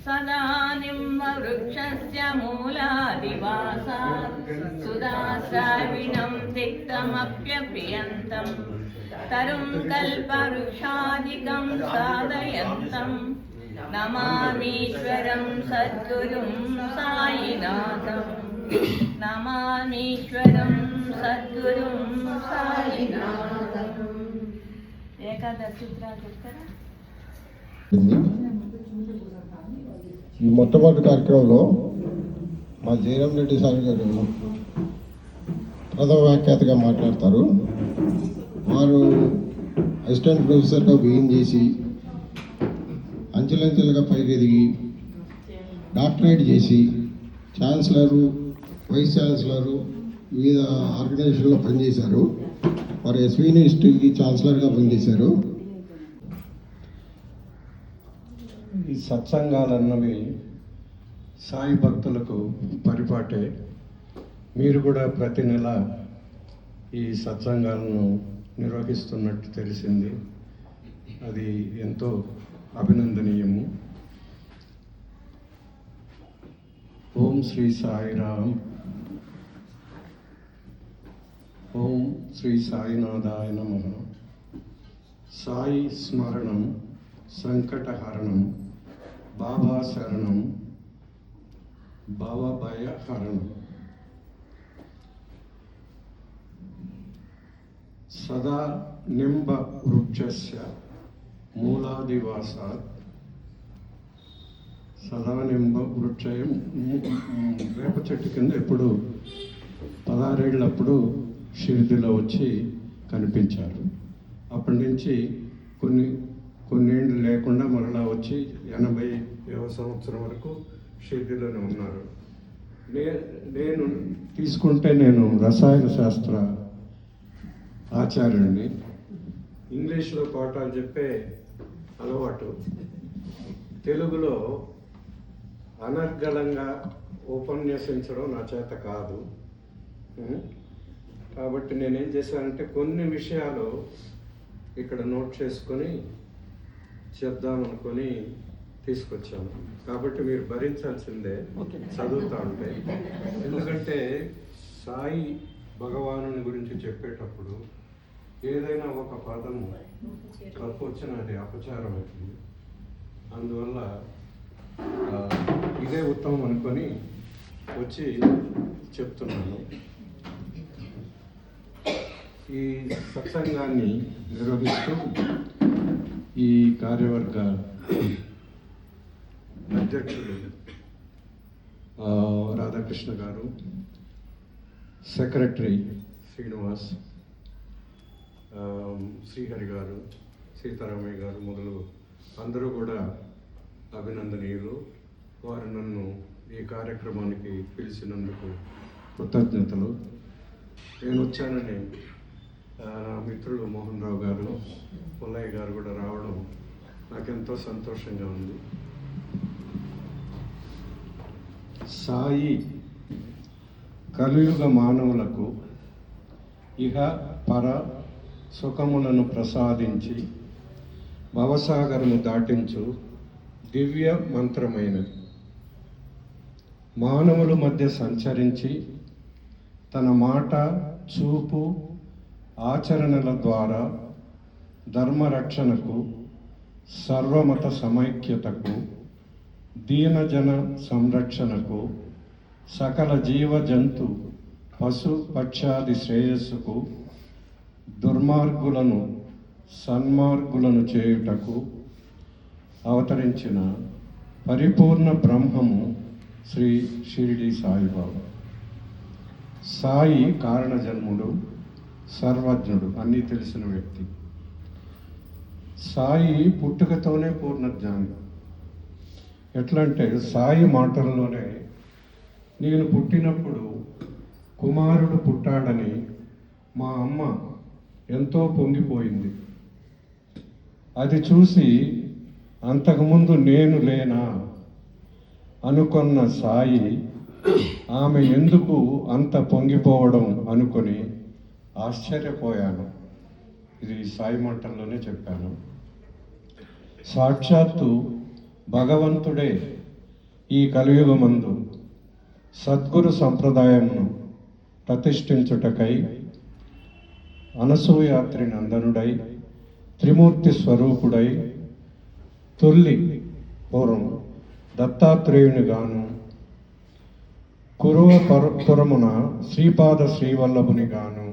सदा निम्बवृक्षस्य मूलादिवासात् सुधाश्राविणं तिक्तमप्यप्रियन्तं तरुं कल्पवृक्षादिकं साधयन्तं नमामीश्वरं सद्गुरुं साईनाथं नमामीश्वरं सद्गुरुं साईनाथं। ఏకాదశి సూత్రాలు చెప్తారా? ఈ మొట్టమొదటి కార్యక్రమంలో మా జయరాం రెడ్డి సార్ గారు ప్రథమ వ్యాఖ్యాతగా మాట్లాడతారు. వారు అసిస్టెంట్ ప్రొఫెసర్గా బిగిన్ చేసి అంచెలంచెలుగా పైకి ఎదిగి డాక్టరేట్ చేసి ఛాన్సలరు, వైస్ ఛాన్సలరు వివిధ ఆర్గనైజేషన్లో పనిచేశారు. వారు ఎస్వి యూనివర్సిటీకి ఛాన్సలర్గా పనిచేశారు. ఈ సత్సంగాలన్నవి సాయి భక్తులకు పరిపాటే. మీరు కూడా ప్రతి నెల ఈ సత్సంగాలను నిర్వహిస్తున్నట్టు తెలిసింది. అది ఎంతో అభినందనీయము. ఓం శ్రీ సాయిరామ్. ఓం శ్రీ సాయినాథాయ నమః. సాయి స్మరణం సంకటహరణం, బాబా శరణం భవభయహరణం. సదా నింబ వృక్షస్య మూలాదివాసాత్. సదా నింబ వృక్షం వేప చెట్టు కింద ఎప్పుడు 16 ఏళ్ళప్పుడు షిరిడిలో వచ్చి కనిపించారు. అప్పటి నుంచి కొన్నేళ్ళు లేకుండా మరలా వచ్చి 80వ సంవత్సరం వరకు షిరిడిలోనే ఉన్నారు. నేను తీసుకుంటే నేను రసాయన శాస్త్ర ఆచార్యుడిని. ఇంగ్లీష్లో పాఠాలు చెప్పే అలవాటు. తెలుగులో అనర్గళంగా ఉపన్యసించడం నా చేత కాదు. కాబట్టి నేనేం చేశానంటే కొన్ని విషయాలు ఇక్కడ నోట్ చేసుకొని చెప్దామనుకొని తీసుకొచ్చాను. కాబట్టి మీరు భరించాల్సిందే చదువుతా ఉంటే. ఎందుకంటే సాయి భగవాను గురించి చెప్పేటప్పుడు ఏదైనా ఒక పదము తప్పు వచ్చిన అది అపచారం అవుతుంది. అందువల్ల ఇదే ఉత్తమం అనుకొని వచ్చి చెప్తున్నాను. ఈ సత్సంగాన్ని నిర్వహిస్తూ ఈ కార్యవర్గ అధ్యక్షులు రాధాకృష్ణ గారు, సెక్రటరీ శ్రీనివాస్, శ్రీహరి గారు, సీతారామయ్య గారు మొదలు అందరూ కూడా అభినందనీయులు. వారు నన్ను ఈ కార్యక్రమానికి పిలిచినందుకు కృతజ్ఞతలు. నేను వచ్చానని నా మిత్రులు మోహన్ రావు గారు, పుల్లయ్య గారు కూడా రావడం నాకెంతో సంతోషంగా ఉంది. సాయి కలియుగ మానవులకు ఇహ పర సుఖములను ప్రసాదించి భవసాగరము దాటించు దివ్య మంత్రమైనది. మానవుల మధ్య సంచరించి తన మాట, చూపు, ఆచరణల ద్వారా ధర్మరక్షణకు, సర్వమత సమైక్యతకు, దీనజన సంరక్షణకు, సకల జీవ జంతు పశు పక్షాది శ్రేయస్సుకు, దుర్మార్గులను సన్మార్గులను చేయుటకు అవతరించిన పరిపూర్ణ బ్రహ్మము శ్రీ షిరిడి సాయిబాబా. సాయి కారణజన్ముడు, సర్వజ్ఞుడు, అన్నీ తెలిసిన వ్యక్తి. సాయి పుట్టుకతోనే పూర్ణజ్ఞాని. ఎట్లా అంటే సాయి మాటల్లోనే నేను పుట్టినప్పుడు కుమారుడు పుట్టాడని మా అమ్మ ఎంతో పొంగిపోయింది. అది చూసి అంతకుముందు నేను లేనా అనుకున్న సాయి ఆమె ఎందుకు అంత పొంగిపోవడం అనుకొని ఆశ్చర్యపోయాను. ఇది సాయి మాటల్లోనే చెప్పాను. సాక్షాత్తు భగవంతుడే ఈ కలియుగమందు సద్గురు సంప్రదాయంను ప్రతిష్ఠించుటకై అనసూయాత్రి నందనుడై త్రిమూర్తి స్వరూపుడై తొల్లి పూర్వం దత్తాత్రేయునిగాను కురువపురమున శ్రీపాద శ్రీవల్లభునిగాను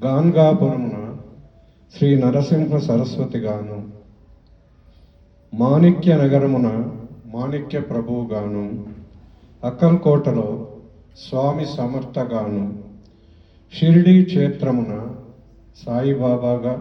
గాన్గాపురమున శ్రీ నరసింహ సరస్వతిగాను మాణిక్య నగరమున మాణిక్య ప్రభువుగాను అక్కల్కోటలో స్వామి సమర్థగాను షిరిడీ క్షేత్రమున సాయిబాబాగా